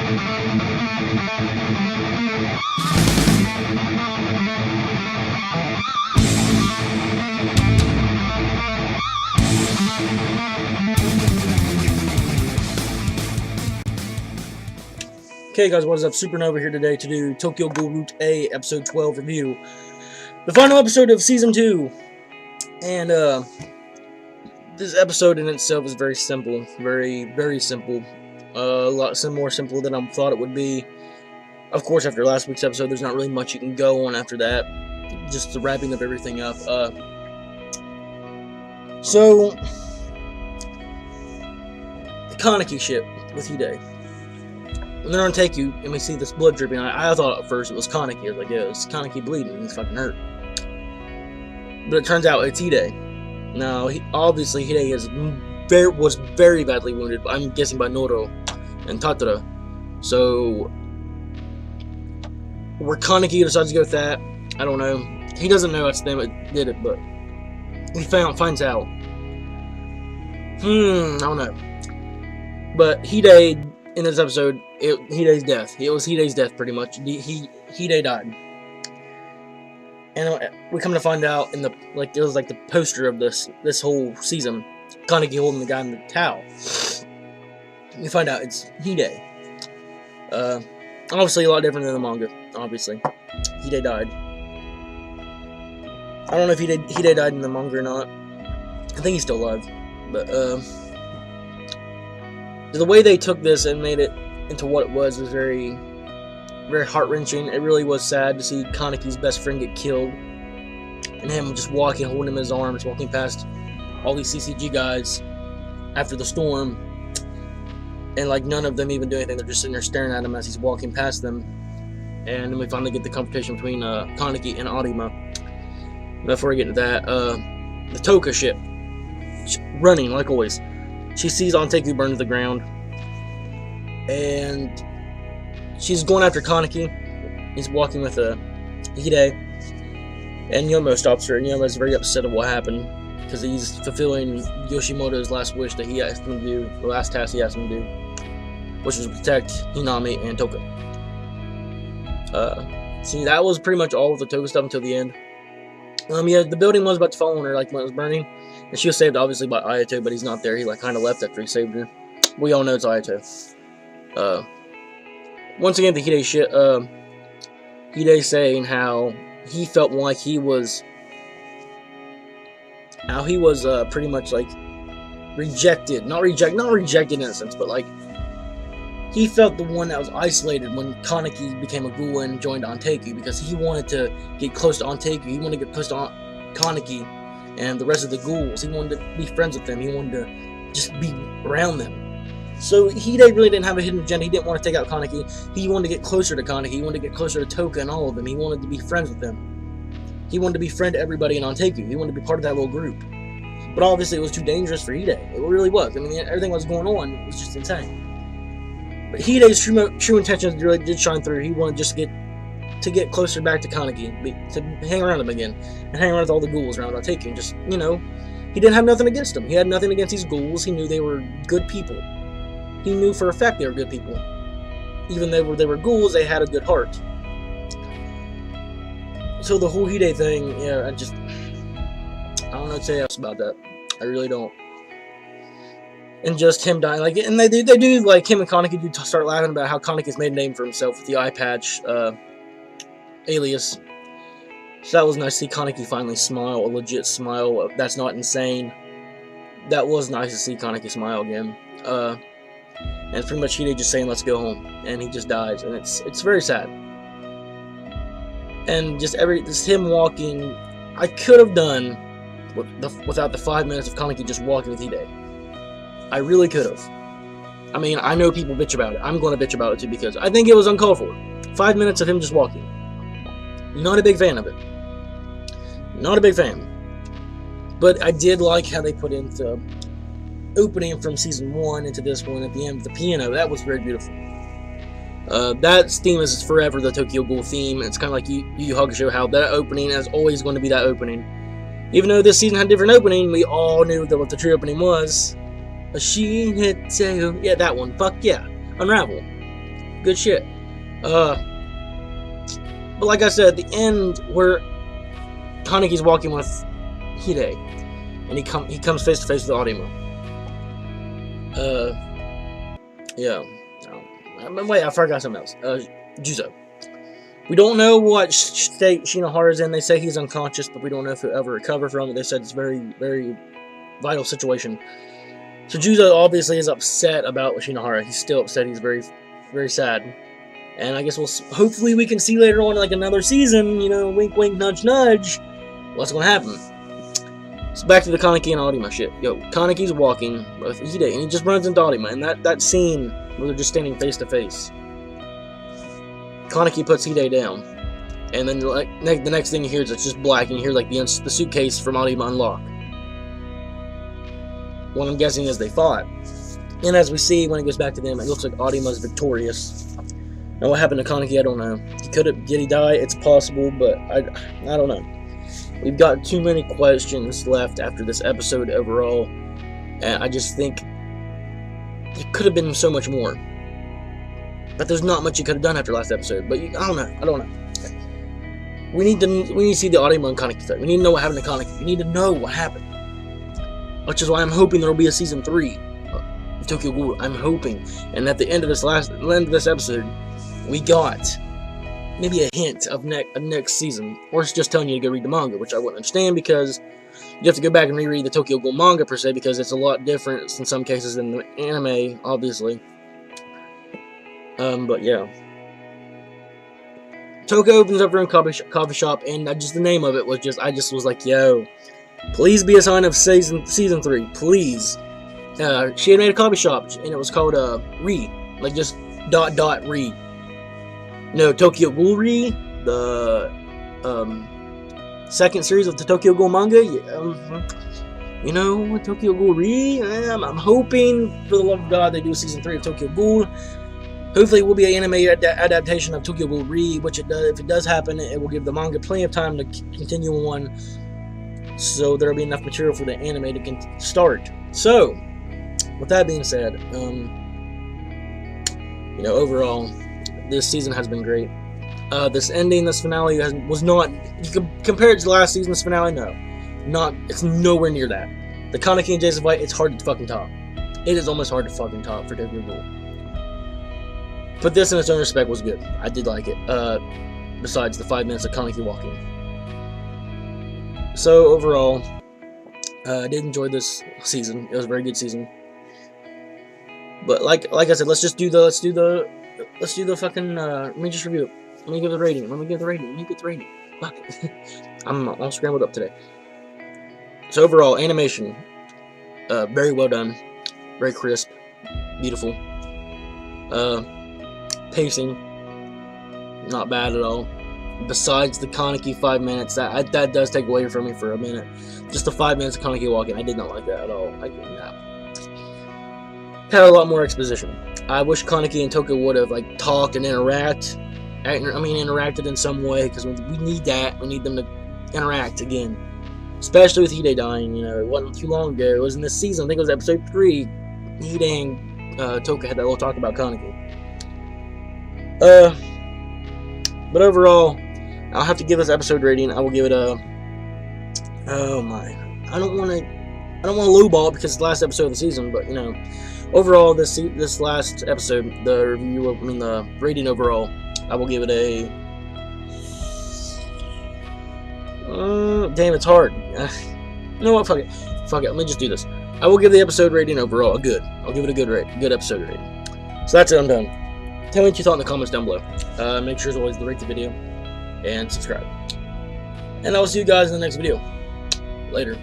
Okay guys, what is up? Supernova here today to do Toyko Ghoul Route A episode 12 review. The final episode of season 2. And this episode in itself is very simple. Very simple. A lot more simple than I thought it would be. Of course, after last week's episode, there's not really much you can go on after that. Just the wrapping of everything up. So the Kaneki ship with Hide. And they're on Toyko, and we see this blood dripping. I thought at first it was Kaneki. I was like, yeah, it's Kaneki bleeding. He's fucking hurt. But it turns out it's Hide. Now, obviously, Hide was very badly wounded. I'm guessing by Noro and Tatara. So, where Kaneki decides to go with that, I don't know. He doesn't know that's them that did it, but he finds out. I don't know. But Hide, in this episode, Hide's death. It was Hide's death, pretty much. Hide died. And we come to find out in the, like, it was like the poster of this whole season, Kaneki holding the guy in the towel. We find out it's Hide. Obviously a lot different than the manga, obviously. Hide died. I don't know if Hide died in the manga or not. I think he's still alive. But, the way they took this and made it into what it was very heart-wrenching. It really was sad to see Kaneki's best friend get killed. And him just walking, holding him in his arms, walking past all these CCG guys after the storm. And, like, none of them even do anything. They're just sitting there staring at him as he's walking past them. And then we finally get the confrontation between Kaneki and Arima. Before we get into that, the Toyko ship, running like always. She sees Toyko burn to the ground, and she's going after Kaneki. He's walking with Hide, and Yomo stops her, and Yomo's very upset at what happened, because he's fulfilling Yoshimoto's last wish that he asked him to do, the last task he asked him to do, which was to protect Hinami and Toyko. See, that was pretty much all of the Toyko stuff until the end. Yeah, the building was about to fall on her, like, when it was burning. And she was saved, obviously, by Ayato, but he's not there. He, like, kind of left after he saved her. We all know it's Ayato. Once again, the Hide shit, Hide saying how he felt like he was, pretty much, like, rejected. Not rejected in a sense, but, like, he felt the one that was isolated when Kaneki became a ghoul and joined Toyko, because he wanted to get close to Toyko. He wanted to get close to Kaneki and the rest of the ghouls. He wanted to be friends with them. He wanted to just be around them. So Hide really didn't have a hidden agenda. He didn't want to take out Kaneki. He wanted to get closer to Kaneki. He wanted to get closer to Toyko and all of them. He wanted to be friends with them. He wanted to be friend to everybody in Toyko. He wanted to be part of that little group. But obviously it was too dangerous for Hide. It really was. I mean, everything that was going on. It was just insane. But Hide's true intentions really did shine through. He wanted just to get closer back to Kaneki, to hang around him again, and hang around with all the ghouls around Toyko, and just, you know, he didn't have nothing against them. He had nothing against these ghouls. He knew they were good people. He knew for a fact they were good people. Even though they were ghouls, they had a good heart. So the whole Hide thing, yeah, I don't know what to say else about that. I really don't. And just him dying, like, and they do, like, him and Kaneki do start laughing about how Kaneki's made a name for himself with the eye patch alias. So that was nice to see Kaneki finally smile, a legit smile. That's not insane. That was nice to see Kaneki smile again. And it's pretty much Hide just saying, "Let's go home," and he just dies, and it's very sad. And just him walking, I could have done without the 5 minutes of Kaneki just walking with Hide. I really could have. I mean, I know people bitch about it. I'm going to bitch about it too, because I think it was uncalled for. 5 minutes of him just walking. Not a big fan of it. Not a big fan. But I did like how they put into opening from season 1 into this one at the end of the piano. That was very beautiful. That theme is forever the Toyko Ghoul theme. It's kind of like Yu Yu Hakusho, how that opening is always going to be that opening. Even though this season had a different opening, we all knew that what the true opening was. Yeah, that one. Fuck yeah. Unravel. Good shit. But like I said, at the end where Kaneki's walking with Hide, and he comes face to face with Arima. Yeah. Wait, I forgot something else. Juzo. We don't know what state Shinohara's in. They say he's unconscious, but we don't know if he'll ever recover from it. They said it's a very, very vital situation. So Juzo obviously is upset about Shinohara. He's still upset. He's very, very sad. And I guess hopefully we can see later on, like another season, you know, wink, wink, nudge, nudge, what's going to happen. So back to the Kaneki and Arima shit. Yo, Kaneki's walking with Hide, and he just runs into Arima. And that scene where they're just standing face to face, Kaneki puts Hide down. And then like the next thing you hear is it's just black, and you hear like the suitcase from Arima unlock. What I'm guessing is they fought. And as we see when it goes back to them, it looks like Arima's victorious. Now what happened to Kaneki, I don't know. Did he die? It's possible, but I don't know. We've got too many questions left after this episode overall, and I just think it could have been so much more. But there's not much you could have done after last episode. But I don't know. We need to see the Arima and Kaneki fight. We need to know what happened to Kaneki. We need to know what happened. Which is why I'm hoping there will be a season 3 of Toyko Ghoul. I'm hoping, and at the end of this episode, we got maybe a hint of next season, or it's just telling you to go read the manga, which I wouldn't understand because you have to go back and reread the Toyko Ghoul manga per se, because it's a lot different in some cases than the anime, obviously. But yeah, Toyko opens up her own coffee shop, and just the name of it was I just was like, yo, please be a sign of season 3, please. She had made a coffee shop, and it was called Re, like just ... Re. No, Toyko Ghoul Re, the second series of the Toyko Ghoul manga. You know, Toyko Ghoul Re. I'm hoping, for the love of God, they do season 3 of Toyko Ghoul. Hopefully, it will be an anime adaptation of Toyko Ghoul Re, which it does. If it does happen, it will give the manga plenty of time to continue on, so there will be enough material for the anime to start. So, with that being said, you know, overall, this season has been great. This ending, this finale was not. You can compare it to last season's finale. No, it's nowhere near that. The Kaneki and Jason fight, it's hard to fucking top. It is almost hard to fucking top for Toyko Ghoul. But this, in its own respect, was good. I did like it. Besides the 5 minutes of Kaneki walking. So overall, I did enjoy this season. It was a very good season. But like I said, let's do the fucking let me just review it. Let me give the rating. Fuck it. I'm all scrambled up today. So overall, animation, very well done, very crisp, beautiful. Pacing, not bad at all. Besides the Kaneki 5 minutes, that does take away from me for a minute. Just the 5 minutes of Kaneki walking, I did not like that at all. Had a lot more exposition. I wish Kaneki and Toyko would have like talked and interacted in some way, because we need that. We need them to interact again, especially with Hide dying. You know, it wasn't too long ago. It was in this season. I think it was episode 3. Hide and Toyko had that little talk about Kaneki. But overall, I'll have to give this episode rating. I will give it a. Oh my! I don't want to lowball it because it's the last episode of the season, but you know, overall, this last episode, the rating overall, I will give it a. Damn, it's hard. You know what? Fuck it. Let me just do this. I will give the episode rating overall a good. I'll give it a good episode rating. So that's it. I'm done. Tell me what you thought in the comments down below. Make sure as always to rate the video and subscribe. And I will see you guys in the next video. Later.